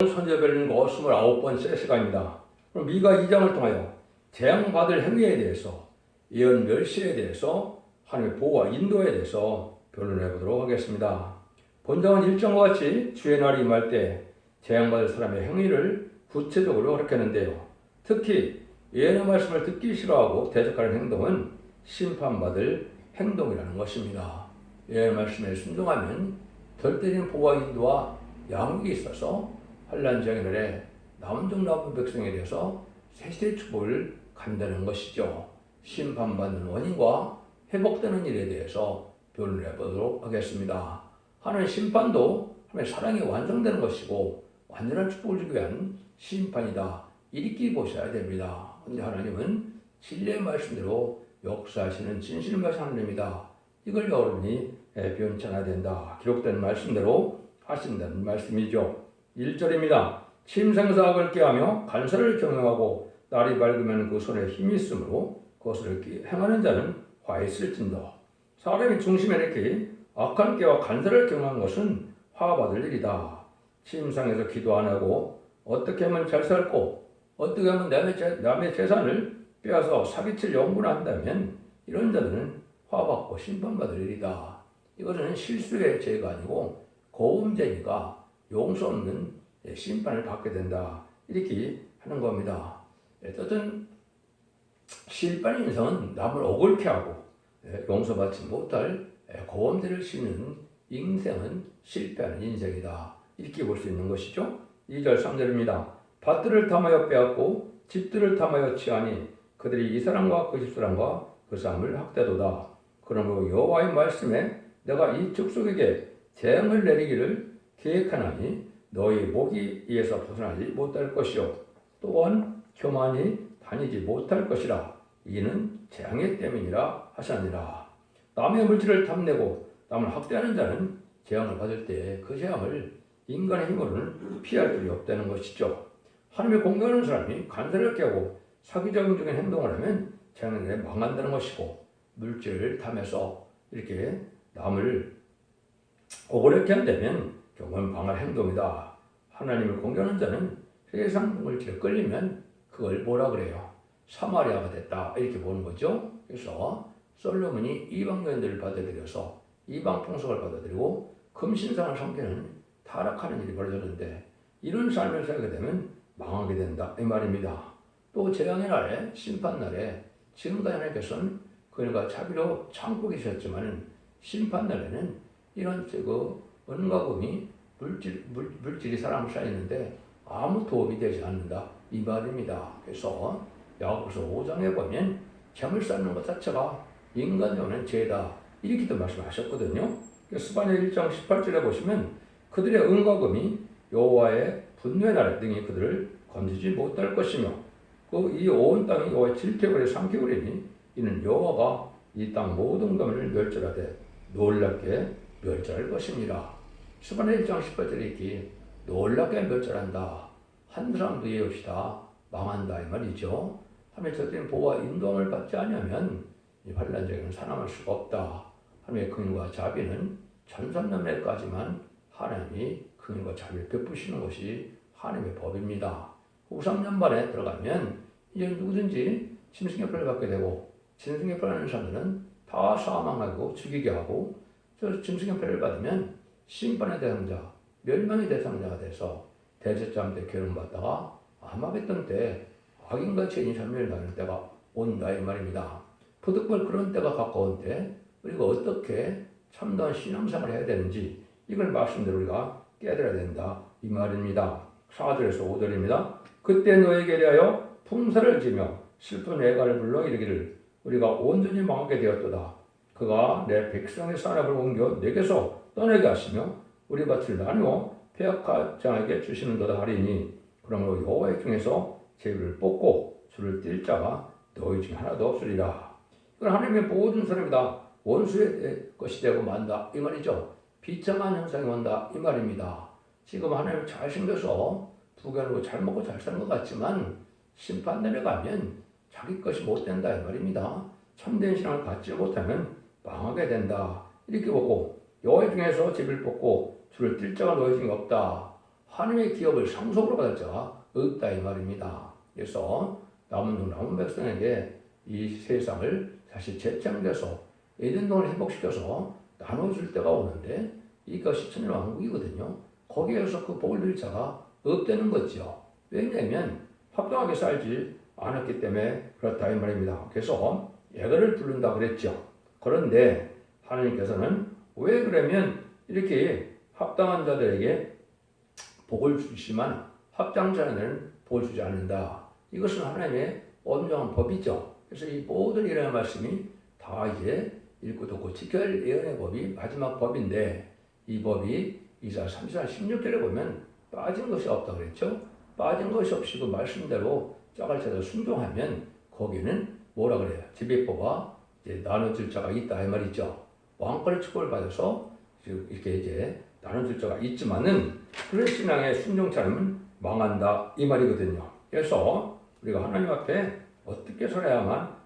손재별님과 29번째 시간입니다. 그럼 미가 2장을 통하여 재앙받을 행위에 대해서, 예언 멸시에 대해서, 하나님의 보호와 인도에 대해서 변론해 보도록 하겠습니다. 본장은 1장과 같이 주의 날이 임할 때 재앙받을 사람의 행위를 구체적으로 허락했는데요. 특히 예언의 말씀을 듣기 싫어하고 대적하는 행동은 심판받을 행동이라는 것입니다. 예언의 말씀에 순종하면 절대적인 보호와 인도와 양육이 있어서 환난 재앙의 날에 남은 나쁜 백성에 대해서 세세의 축복을 간다는 것이죠. 심판받는 원인과 회복되는 일에 대해서 변론해 보도록 하겠습니다. 하나님의 심판도 하나님의 사랑이 완성되는 것이고 완전한 축복을 주기 위한 심판이다. 이렇게 보셔야 됩니다. 그런데 하나님은 진리의 말씀대로 역사하시는 진실의 말씀 하나님입니다. 이걸 여러분이 변치 않아야 된다. 기록된 말씀대로 하신다는 말씀이죠. 1절입니다. 침생사 악을 꾀하며 간사를 경영하고 날이 밝으면 그 손에 힘이 있으므로 그것을 행하는 자는 화에 있을진다. 사람이 중심에 이렇게 악한 꾀와 간사를 경영하는 것은 화받을 일이다. 침상에서 기도 안 하고 어떻게 하면 잘 살고 어떻게 하면 남의 재산을 빼앗아 사기칠 연구를 한다면 이런 자들은 화받고 심판받을 일이다. 이것은 실수의 죄가 아니고 고음죄니까 용서 없는 심판을 받게 된다. 이렇게 하는 겁니다. 어떤 실패한 인생은 남을 억울케 하고 용서받지 못할 고음죄를 씌는 인생은 실패하는 인생이다. 이렇게 볼 수 있는 것이죠. 2절 3절입니다. 밭들을 탐하여 빼앗고 집들을 탐하여 취하니 그들이 이 사람과 그 집사람과 그 사람을 학대도다. 그러므로 여호와의 말씀에 내가 이 족속에게 재앙을 내리기를 계획하나니 너희 목이 이에서 벗어나지 못할 것이요 또한 교만이 다니지 못할 것이라. 이는 재앙의 때문이라 하시니라. 남의 물질을 탐내고 남을 학대하는 자는 재앙을 받을 때 그 재앙을 인간의 힘으로는 피할 길이 없다는 것이죠. 하나님의 공경하는 사람이 간사를 깨고 사기적인 행동을 하면 재앙에 망한다는 것이고, 물질을 탐해서 이렇게 남을 억울하게 한다면 경건 방할 행동이다. 하나님을 공경하는 자는 세상 물질에 끌리면 그걸 뭐라 그래요? 사마리아가 됐다. 이렇게 보는 거죠. 그래서 솔로몬이 이방 여인들을 받아들여서 이방 풍속을 받아들이고 금신상을 섬기는 타락하는 일이 벌어졌는데, 이런 삶을 살게 되면 망하게 된다. 이 말입니다. 또 재앙의 날에, 심판 날에 지금까지 하나님께서는 그들과 자비로 참고 계셨지만 심판 날에는 이런 은과금이 물질이 사람을 쌓이는데 아무 도움이 되지 않는다. 이 말입니다. 그래서 야고보서 5장에 보면 재물 쌓는 것 자체가 인간적인 죄다. 이렇게도 말씀하셨거든요. 스바냐 1장 18절에 보시면 그들의 은과금이 여호와의 분노의 날에 등이 그들을 건지지 못할 것이며 이 온 땅이 여호와의 질투의 삼키우리니 이는 여호와가 이 땅 모든 금을 멸절하되 놀랍게 멸절할 것입니다. 스바냐 1장 18절에 이렇게 놀랍게 멸절한다. 한 사람도 예의 없이 다 망한다. 이 말이죠. 하나님의 절대적인 보호와 인도함을 받지 않으면 이 환난적에는 살아남을 수가 없다. 하나님의 긍휼과 자비는 천삼년매까지만 하나님이 긍휼과 자비를 베푸시는 것이 하나님의 법입니다. 후 3년만에 들어가면 이제 누구든지 짐승의 뼈를 받게 되고, 짐승의 뼈를 하는 사람들은 다 사망하고 죽이게 하고, 저 짐승의 뼈를 받으면 심판의 대상자, 멸망의 대상자가 돼서 대제자한테 괴로움받다가 아마겟돈 때 악인같이 인사멸 나는 때가 온다. 이 말입니다. 부득불 그런 때가 가까운 때 우리가 어떻게 참다운 신앙생활을 해야 되는지 이걸 말씀대로 우리가 깨달아야 된다. 이 말입니다. 4절에서 5절입니다. 그때 너에게 대하여 풍사를 지며 슬픈 애가를 불러 이르기를 우리가 온전히 망하게 되었도다. 그가 내 백성의 산업을 옮겨 내게서 떠나게 하시며 우리 밭을 나누어 폐역자에게 주시는도다 하리니 그러므로 여호와의 중에서 제비를 뽑고 줄을 띨 자가 너희 중에 하나도 없으리라. 이건 하나님의 모든 사람이다. 원수의 것이 되고 만다. 이 말이죠. 비참한 현상이 온다. 이 말입니다. 지금 하나님 잘생겨서 부귀하고 잘 먹고 잘 사는 것 같지만 심판 내려가면 자기 것이 못 된다. 이 말입니다. 참된 신앙을 갖지 못하면 망하게 된다. 이렇게 보고 여호와 중에서 제비를 뽑고 줄을 띨 자가 너희 중에 없다. 하나님의 기업을 상속으로 받을 자가 없다 이 말입니다. 그래서 남은 백성에게 이 세상을 다시 재창돼서 에덴동을 회복시켜서 나눠줄 때가 오는데 이것이 천년왕국이거든요. 거기에서 그 복을 누릴 자가 없다는 거죠. 왜냐하면 합당하게 살지 않았기 때문에 그렇다 이 말입니다. 그래서 예거를 부른다 그랬죠. 그런데 하나님께서는 왜 그러면 이렇게 합당한 자들에게 복을 주시만 합당자에는 복을 주지 않는다. 이것은 하나님의 온전한 법이죠. 그래서 이 모든 이런 말씀이 다 이제 읽고 듣고 지켜야 할 예언의 법이 마지막 법인데 이 법이 이사 34, 16절에 보면 빠진 것이 없다 그랬죠. 빠진 것이 없이 그 말씀대로 짜갈짜갈 순종하면 거기는 뭐라 그래요? 지배법과 이제 나눠줄 자가 있다 이 말이죠. 왕권의 축복을 받아서 이렇게 이제 나눠줄 자가 있지만은 그런 신앙의 순종치 않으면 망한다 이 말이거든요. 그래서 우리가 하나님 앞에 어떻게 살아야만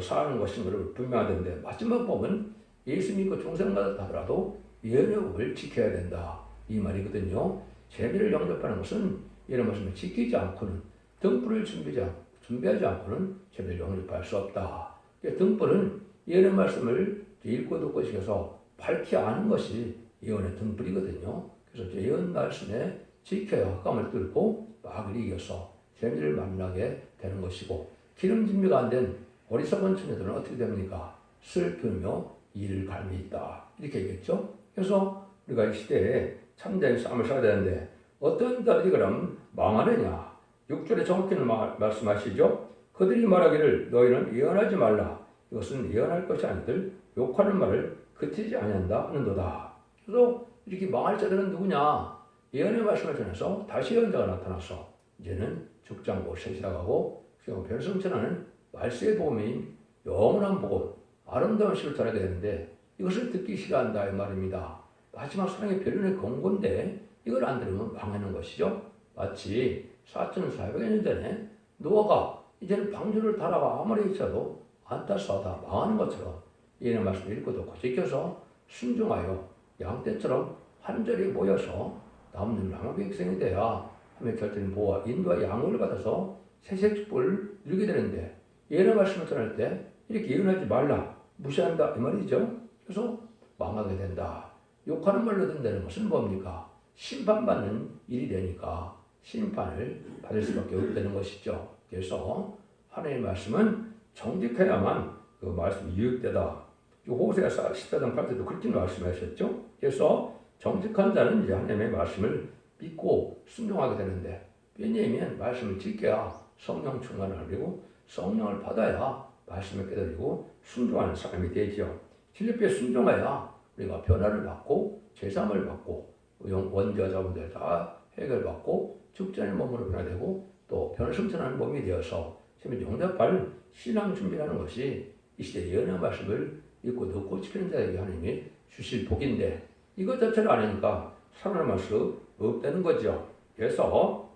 사는 것인가를 분명하던데 마지막 법은 예수 믿고 종생 받았다더라도 예언의 법을 지켜야 된다 이 말이거든요. 재미를 영접하는 것은 이런 말씀을 지키지 않고는 등불을 준비하지 않고는 재미를 영접할 수 없다. 등불은 예언의 말씀을 읽고 듣고 지켜서 밝히 아는 것이 예언의 등불이거든요. 그래서 예언 말씀에 지켜야 흑암을 뚫고 마귀를 이겨서 재미를 만나게 되는 것이고 기름 준비가 안 된 어리석은 처녀들은 어떻게 됩니까? 슬프며 이를 갈미 있다. 이렇게 얘기했죠. 그래서 우리가 이 시대에 참된 싸움을 써야 되는데 어떤 자들이 그럼 망하느냐? 6절에 정확히 말씀하시죠. 그들이 말하기를 너희는 예언하지 말라. 이것은 예언할 것이 아니들 욕하는 말을 그치지 아니한다 하는도다. 그래서 이렇게 망할 자들은 누구냐? 예언의 말씀을 전해서 다시 예언자가 나타나서 이제는 죽장고 세시라가고 변성천하는 말세의 복음인 영원한 복음, 아름다운 시를 전하게 되는데 이것을 듣기 싫어한다 이 말입니다. 마지막 사랑의 변론의 권고인데 이걸 안 들으면 망하는 것이죠. 마치 4,400여 년 전에 노아가 이제는 방주를 달아가 아무리 있어도 안타싸다 망하는 것처럼 예언의 말씀을 읽고 듣고 지켜서 순종하여 양떼처럼 한절히 모여서 남는 남아백성이 돼야 하며 결정된 보호와 인도와 양육을 받아서 세세 축복을 누리게 되는데 예언의 말씀을 전할 때 이렇게 예언하지 말라 무시한다 이 말이죠. 그래서 망하게 된다. 욕하는 말로 된다는 것은 뭡니까? 심판받는 일이 되니까 심판을 받을 수밖에 없다는 것이죠. 그래서 하나님의 말씀은 정직해야만 그 말씀이 유익되다. 호세아 14장 8절도 그렇게 말씀하셨죠. 그래서 정직한 자는 이제 하나님의 말씀을 믿고 순종하게 되는데 왜냐하면 말씀을 지켜야 성령 충만을 하고 성령을 받아야 말씀을 깨달고 순종하는 사람이 되죠. 진리에 순종해야 우리가 변화를 받고 제삼을 받고 원죄와 자본들 다 해결받고 죽전의 몸으로 변화되고 또 변화성천하는 몸이 되어서 지금 용납할 신앙 준비라는 것이 이 시대의 예언의 말씀을 읽고 듣고 지키는 자에게 하나님이 주실 복인데 이것 자체를 안 하니까 살아남을 수 없다는 거죠. 그래서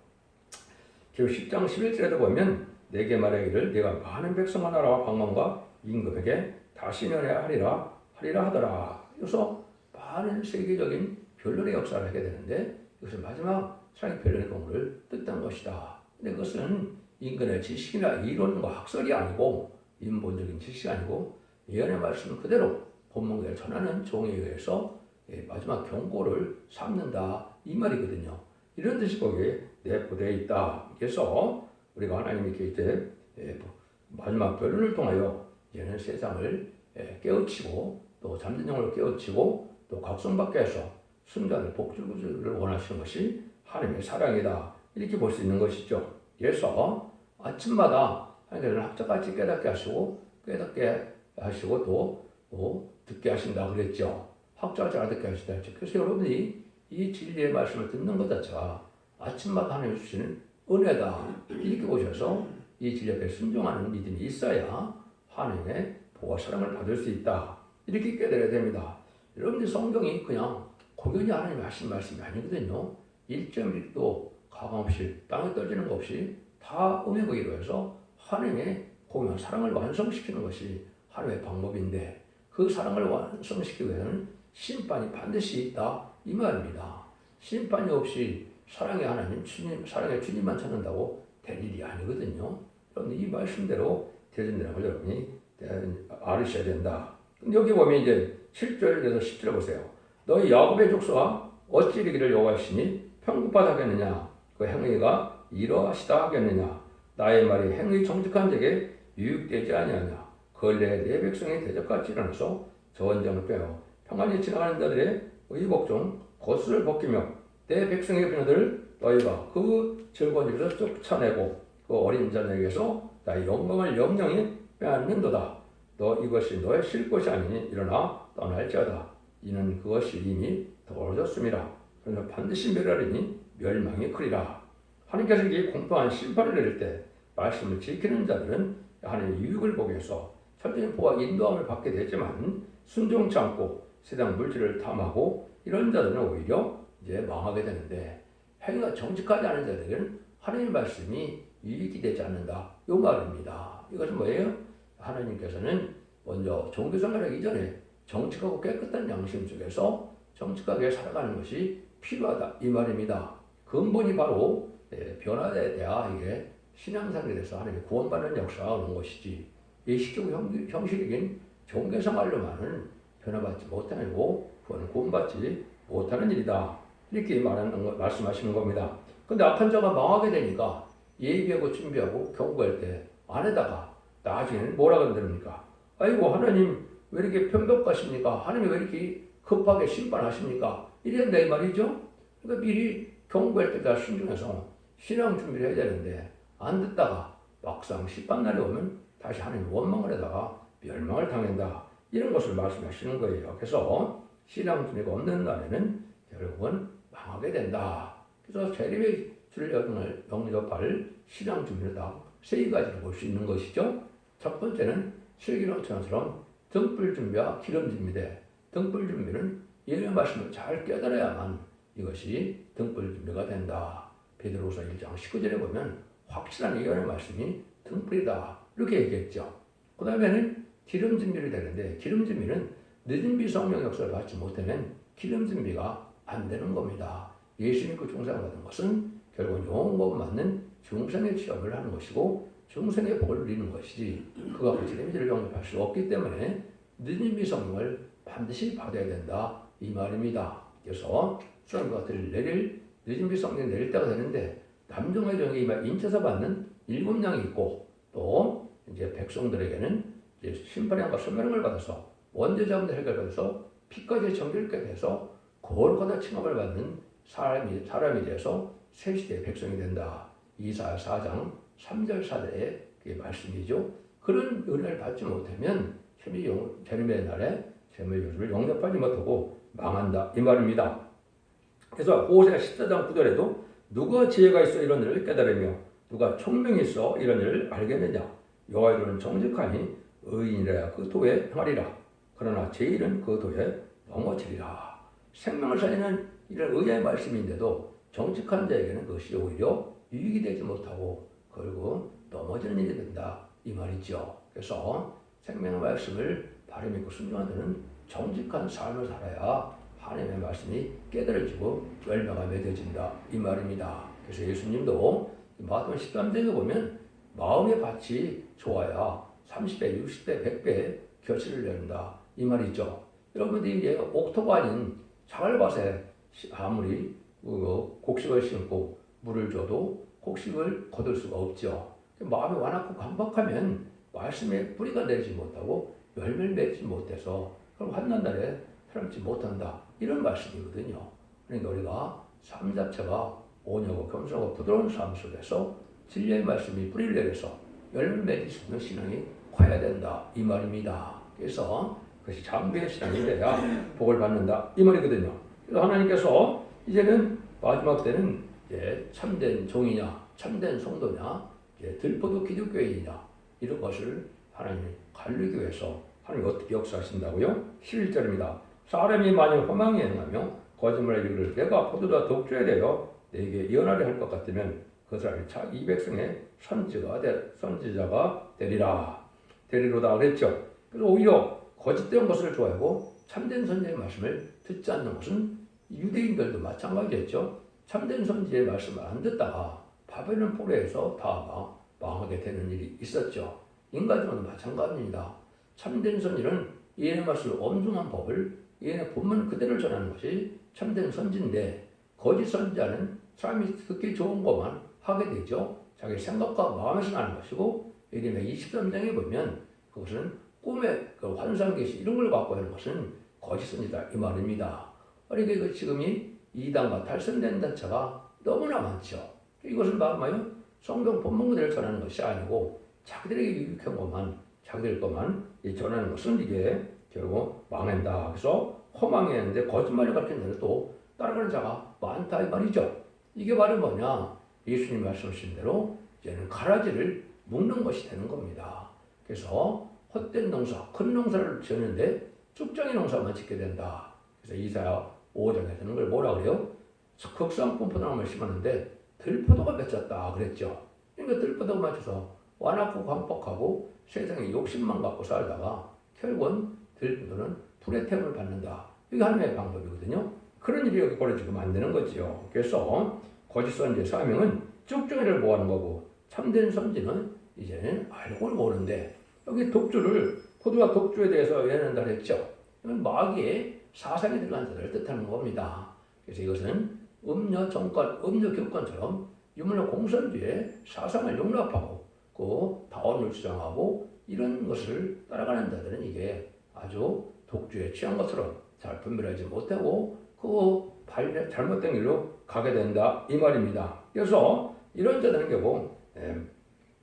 지금 10장 11절에도 보면 내게 말하기를 내가 많은 백성과 나라와 방언과 임금에게 다시 면회하리라 하더라. 그래서 많은 세계적인 변론의 역사를 하게 되는데 이것은 마지막 사랑의 변론의 공을 뜻한 것이다. 근데 그것은 인간의 지식이나 이론과 학설이 아니고 인본적인 지식이 아니고 예언의 말씀을 그대로 본문대로 전하는 종에 의해서 마지막 경고를 삼는다 이 말이거든요. 이런 뜻이 거기에 내포되어 있다. 그래서 우리가 하나님이 이제 마지막 변론을 통하여 이제는 세상을 깨우치고 또 잠든 영을 깨우치고 또 각성받게 해서 순간의 복주를 원하시는 것이 하나님의 사랑이다. 이렇게 볼 수 있는 것이죠. 그래서 아침마다 하나님은 학자같이 깨닫게 하시고 또 듣게 하신다 그랬죠. 학자같이 알아듣게 하신다 그랬죠. 그래서 여러분이 이 진리의 말씀을 듣는 것 자체가 아침마다 하나님 주시는 은혜다. 이렇게 보셔서 이 진리 앞에 순종하는 믿음이 있어야 하나님의 보호와 사랑을 받을 수 있다. 이렇게 깨달아야 됩니다. 여러분들 성경이 그냥 고견히 하나님이 하신 말씀이 아니거든요. 1.1도 가감없이 땅에 떨어지는 것 없이 다 음행을 이루어서 하나님의 공유한 사랑을 완성시키는 것이 하나님의 방법인데 그 사랑을 완성시키기 위해서는 심판이 반드시 있다 이 말입니다. 심판이 없이 사랑의 하나님, 주님, 사랑의 주님만 찾는다고 될 일이 아니거든요. 여러분 이 말씀대로 되어진다는 걸 여러분이 알으셔야 된다. 근데 여기 보면 이제 7절에서 10절에 보세요. 너희 야곱의 족속아 어찌 이르기를 여호와시니 편국받아 하겠느냐 그 행위가 이러하시다 하겠느냐 나의 말이 행위 정직한 자에게 유익되지 아니하냐 근래에 내 백성이 대적같이 일어나서 전쟁을 빼어 평안히 지나가는 자들의 의복 중 겉을 벗기며 내 백성의 그녀들 너희가 그 즐거운 집에서 쫓아내고 그 어린 자녀에게서 나의 영광을 영영히 빼앗는도다. 너 이것이 너의 쉴 것이 아니니 일어나 떠날지어다. 이는 그것이 이미 더러졌습니다. 그러나 반드시 멸하리니 멸망이 크리라. 하나님께서 이 공평한 심판을 내릴 때 말씀을 지키는 자들은 하나님의 유익을 보기 위해서 철저히 보아 인도함을 받게 되지만 순종치 않고 세상 물질을 탐하고 이런 자들은 오히려 이제 망하게 되는데 행위가 정직하지 않은 자들은 하나님의 말씀이 유익이 되지 않는다. 이 말입니다. 이것은 뭐예요? 하나님께서는 먼저 종교생활하기 이전에 정직하고 깨끗한 양심 속에서 정직하게 살아가는 것이 필요하다. 이 말입니다. 근본이 바로 변화돼야 이게 신앙생활에 대해서 하나님의 구원받는 역사가 오는 것이지 예식적 형식적인 종교생활로만은 변화받지 못하고 구원받지 못하는 일이다. 이렇게 말씀하시는 겁니다. 근데 악한 자가 망하게 되니까 예비하고 준비하고 경고할 때 안에다가 나중에는 뭐라고 그럽니까? 아이고 하나님 왜 이렇게 편벽하십니까? 하나님 왜 이렇게 급하게 심판하십니까? 이랬는데 이 말이죠. 그러니까 미리 경고할 때 다 순종해서 신앙 준비를 해야 되는데 안 듣다가 막상 심판날이 오면 다시 하나님 원망을 하다가 멸망을 당한다. 이런 것을 말씀하시는 거예요. 그래서 신앙 준비가 없는 날에는 결국은 망하게 된다. 그래서 재림의 주를 영접할 신앙 준비를 다 세 가지를 볼 수 있는 것이죠. 첫 번째는 슬기로처럼 등불 준비와 기름 준비인데 등불 준비는 예언의 말씀을 잘 깨달아야만 이것이 등불 준비가 된다. 베드로후서 1장 19절에 보면 확실한 예언의 말씀이 등불이다. 이렇게 얘기했죠. 그 다음에는 기름 준비를 되는데 기름 준비는 늦은 비 성령 역사를 받지 못하면 기름 준비가 안 되는 겁니다. 예수 믿고 중생받은 것은 결국 영원 맞는 중생의 취업을 하는 것이고 중생의 복을 누리는 것이지 그가 그 재림지를 영접할 수 없기 때문에 늦은 비 성령을 반드시 받아야 된다 이 말입니다. 그래서 수련과 같은 내릴 늦은 비 성령이 내릴 때가 되는데 남종의 정에 인쳐서 받는 7양이 있고 또 이제 백성들에게는 이제 심판형과 소멸형을 받아서 원죄자분들 해결받아서 피까지 정결케 돼서 거룩하다 칭함을 받는 사람이 돼서 새 시대의 백성이 된다. 이사야 4장 3절 4절의 그게 말씀이죠. 그런 은혜를 받지 못하면 재림의 날에 재림의 요즘을 영접하지 못하고 망한다 이 말입니다. 그래서 호세아 14장 9절에도 누가 지혜가 있어 이런 일을 깨달으며 누가 총명이 있어 이런 일을 알겠느냐 여호와의 도는 정직하니 의인이라 그 도에 행하리라 그러나 제1은 그 도에 넘어지리라. 생명을 살리는 이런 의의 말씀인데도 정직한 자에게는 그것이 오히려 유익이 되지 못하고 결국 넘어지는 일이 된다 이 말이죠. 그래서 생명의 말씀을 바로 믿고 순종하는 자는 정직한 삶을 살아야 하나님의 말씀이 깨달아지고 열매가 맺어진다 이 말입니다. 그래서 예수님도 마태복음 13장에 보면 마음의 밭이 좋아야 30배, 60배, 100배 결실을 낸다 이 말이죠. 여러분들이 이제 옥토가 아닌 자갈밭에 아무리 곡식을 심고 물을 줘도 곡식을 거둘 수가 없죠. 마음이 완악하고 강박하면 말씀에 뿌리가 내리지 못하고 열매를 맺지 못해서 그럼 환난날에 살지 못한다 이런 말씀이거든요. 그러니까 우리가 삶 자체가 온유하고 겸손하고 부드러운 삶 속에서 진리의 말씀이 뿌리를 내려서 열매를 맺을 수 있는 신앙이 커야 된다 이 말입니다. 그래서 그것이 장부의 신앙이 돼야 복을 받는다 이 말이거든요. 그래서 하나님께서 이제는 마지막 때는 이제 참된 종이냐 참된 성도냐 이제 들포도 기독교인이냐 이런 것을 하나님이 가르치기 위해서 하나님이 어떻게 역사하신다고요? 11절입니다. 사람이 만일 허망히 행하며 거짓말에 이르기를 내가 포도주와 독주에 대하여 내게 예언하려 할 것 같으면 그 사람이 이 백성의 선지자가 되리로다 그랬죠. 그래서 오히려 거짓된 것을 좋아하고 참된 선지자의 말씀을 듣지 않는 것은 유대인들도 마찬가지였죠. 참된 선지의 말씀을 안 듣다가 바벨론 포로에서 다 망하게 되는 일이 있었죠. 인간들은 마찬가지입니다. 참된 선지는 예언의 말씀을 엄중한 법을 예언의 본문 그대로 전하는 것이 참된 선지인데, 거짓 선지자는 사람이 듣기 좋은 것만 하게 되죠. 자기 생각과 마음에서 나는 것이고, 예레미야 23장에 보면 그것은 꿈의 그 환상 계시 이런 걸 갖고 하는 것은 거짓 선지다 이 말입니다. 그러니까 지금이 이단과 탈선된 단체가 너무나 많죠. 이것은 바로 성경 본문 그대로 전하는 것이 아니고 자기들에게 유익한 것만, 자기들 것만 전하는 것은 이게 결국 망한다. 그래서 허망했는데 거짓말을 가르치는 자를 또 따라가는 자가 많다 이 말이죠. 이게 바로 뭐냐? 예수님 말씀하신 대로 이제는 가라지를 묶는 것이 되는 겁니다. 그래서 헛된 농사, 큰 농사를 지었는데 쭉정이 농사만 짓게 된다. 그래서 이사야 5장에서는 걸 뭐라 그래요? 극상품 포도나무를 심었는데 들포도가 맺혔다 그랬죠. 그러니까 들포도가 맞춰서 완악하고 광폭하고 세상에 욕심만 갖고 살다가 결국은 들포도는 불의 태움을 받는다. 이게 하나님의 방법이거든요. 그런 일이 여기 벌어지면 안 되는 거지요. 그래서 거짓 선지의 사명은 쭉정이를 모아는 거고, 참된 선지는 이제는 알고 모르는데, 여기 독주를, 포도와 독주에 대해서 예언한다 그랬죠. 이건 마귀의 사상에 들어간 자들을 뜻하는 겁니다. 그래서 이것은 음녀 정권, 음녀 교권처럼 유물로 공산주의 사상을 용납하고 그 다원을 주장하고 이런 것을 따라가는 자들은 이게 아주 독주에 취한 것처럼 잘 분별하지 못하고 그 잘못된 길로 가게 된다 이 말입니다. 그래서 이런 자들은 결국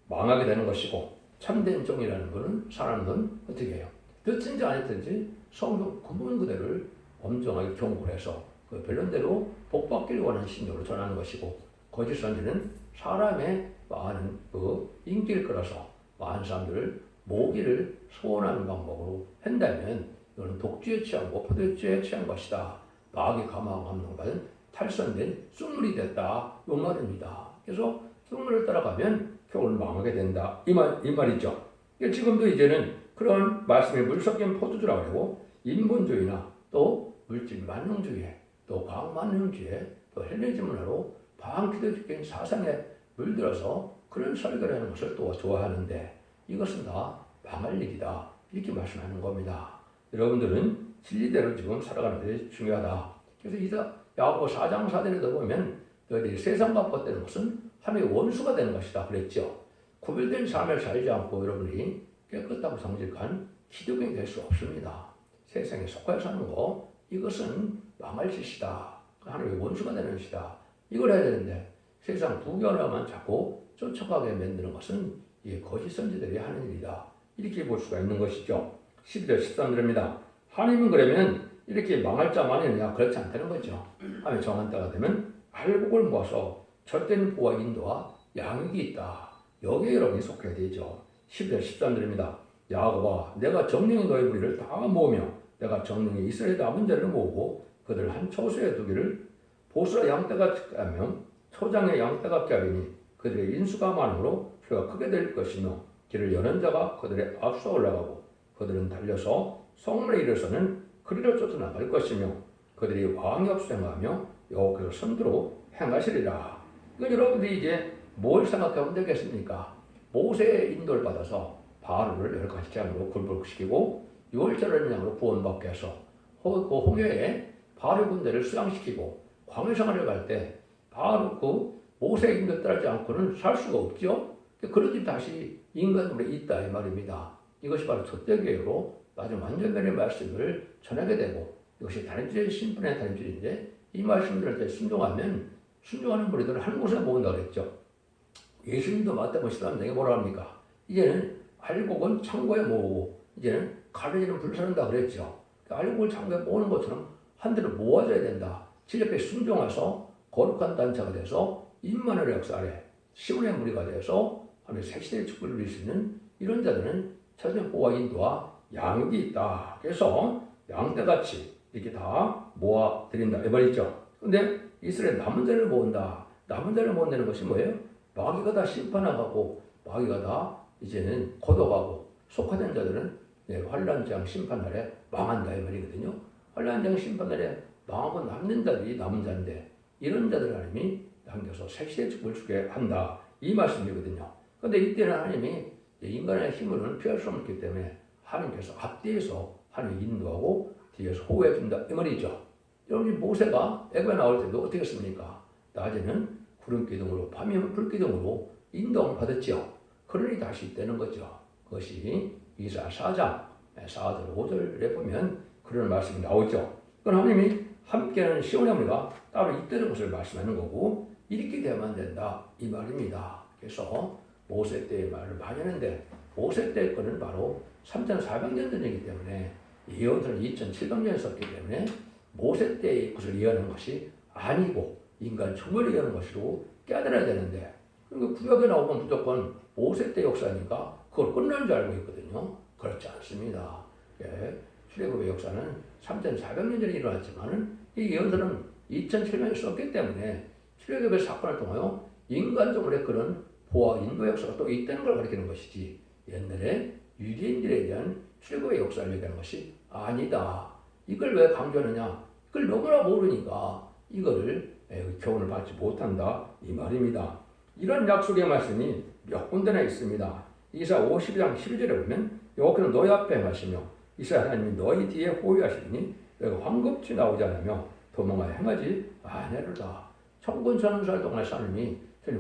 망하게 되는 것이고, 참된 종이라는 것은 사람은 어떻게 해요? 듣든지 안 듣든지 성경 본문 그대로를 엄정하게 경고를 해서 그 변론대로 복받기를 원하는 신조로 전하는 것이고, 거짓 선지는 사람의 많은 그 인기를 끌어서 많은 사람들을 모기를 소원하는 방법으로 한다면 이거는 독주에 취하고 포도주에 취한 것이다. 마귀 감화감동 받은 탈선된 쑥물이 됐다 이 말입니다. 그래서 쑥물을 따라가면 결국은 망하게 된다 이 말이죠. 지금도 이제는 그런 말씀에 물 섞인 포도주라고 하고 인본주의나 또 물질 만능주의, 또 과학 만능주의, 또 헬레니즘 문화로 반기독적인 사상에 물들어서 그런 설교를 하는 것을 또 좋아하는데, 이것은 다 망할 일이다 이렇게 말씀하는 겁니다. 여러분들은 진리대로 지금 살아가는 것이 중요하다. 그래서 야고보 4장 4절에도 보면 너희들이 세상과 벗되는 것은 하나님의 원수가 되는 것이다 그랬죠. 구별된 삶을 살지 않고 여러분이 깨끗하고 정직한 기독인이 될 수 없습니다. 세상에 속하여 사는 거, 이것은 망할 짓이다. 하나님의 원수가 되는 것이다. 이걸 해야 되는데 세상 부결화만 자꾸 쫓아가게 만드는 것은 이게 거짓 선지들이 하는 일이다. 이렇게 볼 수가 있는 것이죠. 12절 13절입니다. 하나님은 그러면 이렇게 망할 자만이 있느냐? 그렇지 않다는 거죠. 하나님 정한 때가 되면 알곡을 모아서 절대는 보호와 인도와 양육이 있다. 여기에 여러분이 속해야 되죠. 12절 13절입니다. 야고보아, 내가 정령이 너희 무리를 다 모으며 내가 정령이 이스라엘 남은 자를 모으고 그들 한 처소에 두기를 보수라 양떼같이 하며 초장에 양떼같게 하리니 그들의 인수가 많으므로 표가 크게 될 것이며 길을 여는 자가 그들의 앞서 올라가고 그들은 달려서 성문에 이르러서는 그리로 쫓아나갈 것이며 그들이 왕이 없어 행하며 여호와께서 선두로 행하시리라. 이건 여러분들이 이제 뭘 생각하면 되겠습니까? 모세의 인도를 받아서 바로를 여러 가지 재앙으로 굴복시키고 6월절을 양으로 구원받게 해서 그 홍해에 바로 군대를 수양시키고 광야 생활을 갈 때 바로 그 모세의 인도를 따르지 않고는 살 수가 없죠. 그러니 다시 인간으로 있다 이 말입니다. 이것이 바로 첫대교회로 나중에 완전변의 말씀을 전하게 되고, 이것이 다림질의 신분의 다림질인데 이 말씀들을 순종하는 무리들을 한 곳에 모은다고 했죠. 예수님도 마태복음 13장에 뭐라 합니까? 이제는 알곡은 창고에 모으고 이제는 가르지는 불사른다 그랬죠. 알곡을 창고에 모으는 것처럼 한 대로 모아져야 된다. 진리에 순종해서 거룩한 단체가 돼서 임마누엘 역사 아래 시온의 무리가 돼서 하나님의 새 시대의 축복을 누릴 수 있는 이런 자들은 천년 보호와 인도와 양육이 있다. 그래서 양떼같이 이렇게 다 모아드린다 이 말이죠. 근데 이스라엘 남은 자를 모은다. 남은 자를 모은다는 것이 뭐예요? 마귀가 다 심판하고 마귀가 다 이제는 걷어가고 속화된 자들은 환란장 심판날에 망한다 이 말이거든요. 환란장 심판날에 망하고 남는 자들이 남은 자인데 이런 자들 하나님이 남겨서 색시의 축복을 주게 한다. 이 말씀이거든요. 그런데 이때는 하나님이 인간의 힘으로는 피할 수 없기 때문에 하나님께서 앞뒤에서 하나님이 인도하고 뒤에서 호흡해 준다. 이 말이죠. 여러분 모세가 애굽에 나올 때도 어떻게 했습니까? 낮에는 구름 기둥으로 밤이면 불 기둥으로 인도를 받았죠. 그러니 다시 있다는 거죠. 그것이 이사 4장 4절 5절에 보면 그런 말씀이 나오죠. 그럼 하나님이 함께하는 시온의 어머니가 따로 있다는 것을 말씀하는 거고 이렇게 되면 안 된다 이 말입니다. 그래서 모세 때의 말을 많이 하는데 모세 때의 거는 바로 3,400년 전이기 때문에 예언서는 2,700년 썼기 때문에 모세 때의 것을 예언하는 것이 아니고 인간 총을 예언하는 것으로 깨달아야 되는데 그러니까 구약에 나오면 무조건 모세 때 역사니까 그걸 끝난 줄 알고 있거든요. 그렇지 않습니다. 예, 출애굽의 역사는 3,400년 전에 일어났지만은 이 예언서는 2,700년 썼기 때문에 출애굽의 사건을 통하여 인간적으로 그런 보아 인도 역사가 또 있다는 걸 가리키는 것이지 옛날에 유대인들에 대한 출애굽의 역사를 얘기하는 것이 아니다. 이걸 왜 강조하느냐? 이걸 너무나 모르니까 이거를 교훈을 받지 못한다 이 말입니다. 이런 약속의 말씀이 몇 군데나 있습니다. 이사 52장 12절에 보면 여호와께서 너희 앞에 행하시며 이스라엘 하나님이 너희 뒤에 호위하시니 너희가 황급히 나오지 않으며 도망하여 행하지 아니하리로다. 천군천사를 동안 하나님이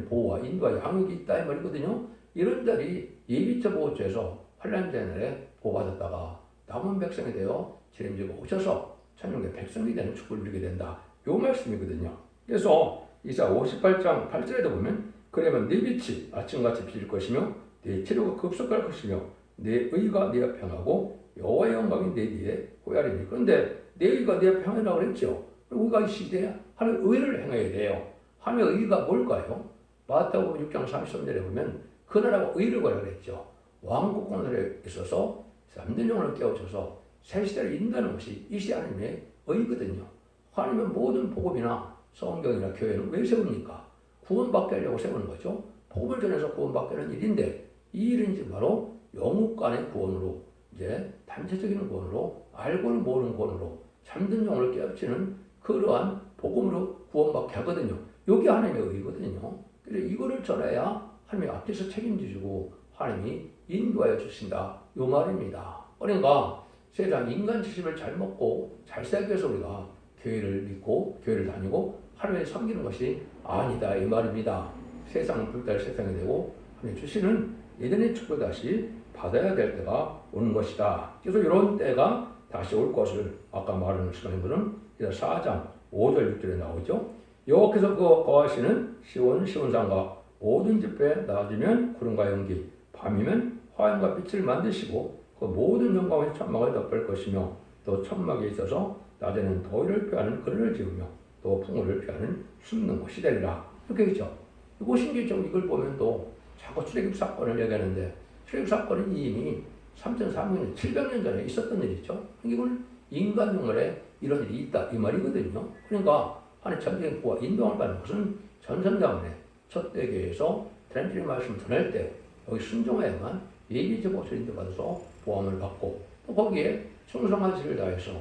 보호와 인도와 양육이 있다 이 말이거든요. 이런 자리 예비처 보호처에서 환난의 날에 보호받았다가 남은 백성이 되어 주님께서 오셔서 천국의 백성이 되는 축복을 누리게 된다. 요 말씀이거든요. 그래서 이사 58장 8절에도 보면 그러면 네 빛이 아침같이 비칠 것이며 네 치료가 급속할 것이며 네 의가 네 앞에 행하고 여호와의 영광이 네 뒤에 호야리니. 그런데 내 의가 네 앞에 행하라고 그랬죠. 우리가 이 시대에 하나님의 의를 행해야 돼요. 하나님의 의가 뭘까요? 마태복음 6장 33절에 보면 그 나라가 의를 구하라 그랬죠. 왕국 공동에 있어서 잠든 영혼을 깨우쳐서 새 시대를 인도하는 것이 이 시대 하나님의 의거든요. 하나님의 모든 복음이나 성경이나 교회는 왜 세웁니까? 구원받게 하려고 세우는 거죠. 복음을 전해서 구원받게 하는 일인데 이 일은 이제 바로 영국 간의 구원으로 이제 단체적인 구원으로 알고는 모르는 구원으로 잠든 영혼을 깨우치는 그러한 복음으로 구원받게 하거든요. 이게 하나님의 의거든요. 그래서 이거를 전해야 하나님이 앞에서 책임지시고 하나님이 인도하여 주신다. 이 말입니다. 그러니까 세상 인간 지식을 잘 먹고 잘 살기 위해서 우리가 교회를 믿고 교회를 다니고 하나님을 섬기는 것이 아니다 이 말입니다. 세상은 불달 세상이 되고 하나님 주시는 예전의 축복을 다시 받아야 될 때가 오는 것이다. 그래서 이런 때가 다시 올 것을 아까 말한 시간에는 4장 5절 6절에 나오죠. 여호와께서 거하시는 시온산과 모든 집회에 낮이면 구름과 연기 밤이면 화염과 빛을 만드시고 그 모든 영광의 천막을 덮을 것이며 또 천막에 있어서 낮에는 더위를 피하는 그늘을 지으며 또 풍우를 피하는 숨는 곳이 되리라. 이렇게 있죠. 이곳인지 좀 이걸 보면 또 자꾸 출애굽 사건을 얘기하는데 출애굽 사건은 이미 3,400년, 700년 전에 있었던 일이죠. 이건 인간 영혼에 이런 일이 있다 이 말이거든요. 그러니까 하나님 전쟁의 구와 인도를 받는 것은 전선자문에 첫 대교에서 드란트리 말씀을 전할 때 여기 순종해야만 예비적 보초를 인도받아서 보함을 받고 또 거기에 충성한 지를 다해서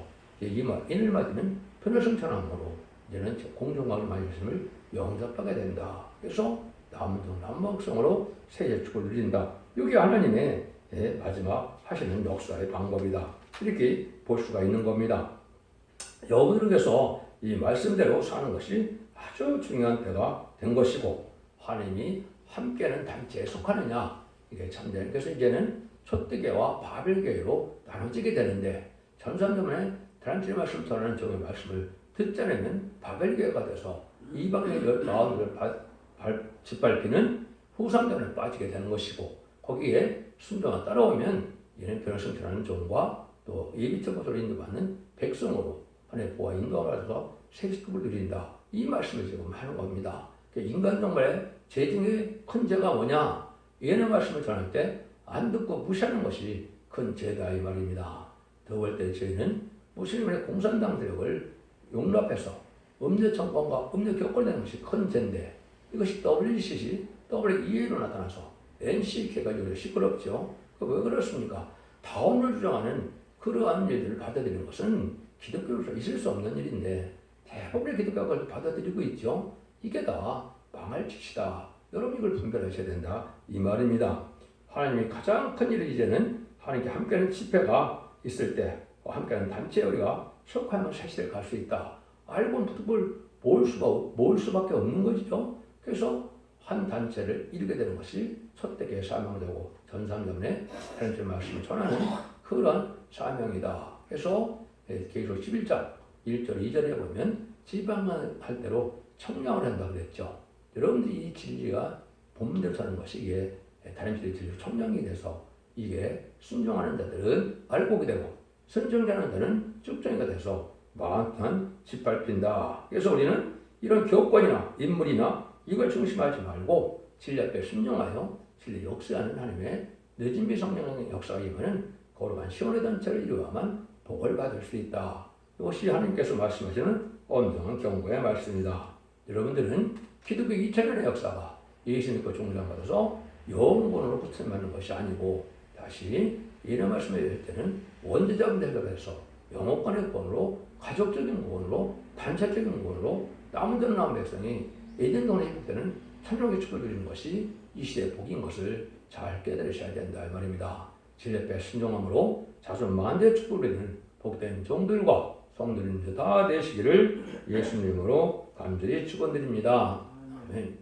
인을 맞으면 편을승천함으로 이제는 공정하게 말씀을 영접하게 된다. 그래서 남북성으로 세계 축을 누린다. 이게 하나님의 마지막 하시는 역사의 방법이다. 이렇게 볼 수가 있는 겁니다. 여러분들께서 이 말씀대로 사는 것이 아주 중요한 때가 된 것이고 하나님이 함께하는 단체에 속하느냐 이게 참된. 그래서 이제는 초대교회와 바벨교회로 나눠지게 되는데 전산점에 단체 말씀 전하는 종의 말씀을 듣지 않으면 바벨교회가 돼서 이방의 마음을 짓밟히는 후상전에 빠지게 되는 것이고 거기에 순종을 따라오면 이는 변화승천하는 종과 또 예비적 것으로 인도받는 백성으로 하나님의 보호와 인도를 받아서 세습을 누린다. 이 말씀을 지금 하는 겁니다. 인간 정말의 죄 중에 큰 죄가 뭐냐? 예언의 말씀을 전할 때 안 듣고 무시하는 것이 큰 죄다 이 말입니다. 더 볼 때 저희는 무슬림의 공산당 세력을 용납해서 음료 정권과 음료 격돌되는 것이 큰 죄인데 이것이 WCC, WEA로 나타나서 NCK 가지고 시끄럽죠. 왜 그렇습니까? 다운을 주장하는 그러한 일들을 받아들이는 것은 기독교로서 있을 수 없는 일인데 대부분의 기독교가 그걸 받아들이고 있죠. 이게 다 망할 짓이다. 여러분 이걸 분별하셔야 된다. 이 말입니다. 하나님이 가장 큰 일을 이제는 하나님께 함께하는 집회가 있을 때 함께하는 단체에 우리가 속하면 사실에 갈 수 있다. 알고는 그걸 모을 수밖에 없는 것이죠. 그래서 한 단체를 이루게 되는 것이 첫대교의 사명되고 전삼전에 하나님의 말씀을 전하는 그런 사명이다. 그래서 계시록 11장 1절 2절에 보면 지방만 할 대로 청량을 한다 그랬죠. 여러분들이 이 진리가 본문대로 사는 것이 이게 다른 진리로 청량이 돼서 이게 순종하는 자들은 알곡이 되고 선정하는 자는 쭉정이가 돼서 마땅한 짓밟힌다. 그래서 우리는 이런 교권이나 인물이나 이걸 중심하지 말고 진리 앞에 순종하여 진리 역사하는 하나님의 늦은 비성령의 역사가 임하는 거룩한 시온의 단체를 이루어야만 복을 받을 수 있다. 이것이 하나님께서 말씀하시는 엄정한 경고의 말씀입니다. 여러분들은 기독교 2000년의 역사가 예수 믿고 종장받아서 영원으로 붙임받는 것이 아니고 다시 이런 말씀을 드릴 때는 원죄자분 대접해서 영업관의 권으로 가족적인 권으로 단체적인 권으로 남은 남은 백성이 에덴동에 회복되는 천국의 축복을 누리는 것이 이 시대의 복인 것을 잘 깨달으셔야 된다 이 말입니다. 진리 앞에 순종함으로 자손 만대의 축복을 누리는 복된 종들과 성도님들 다 되시기를 예수님으로 간절히 축원드립니다. 아멘.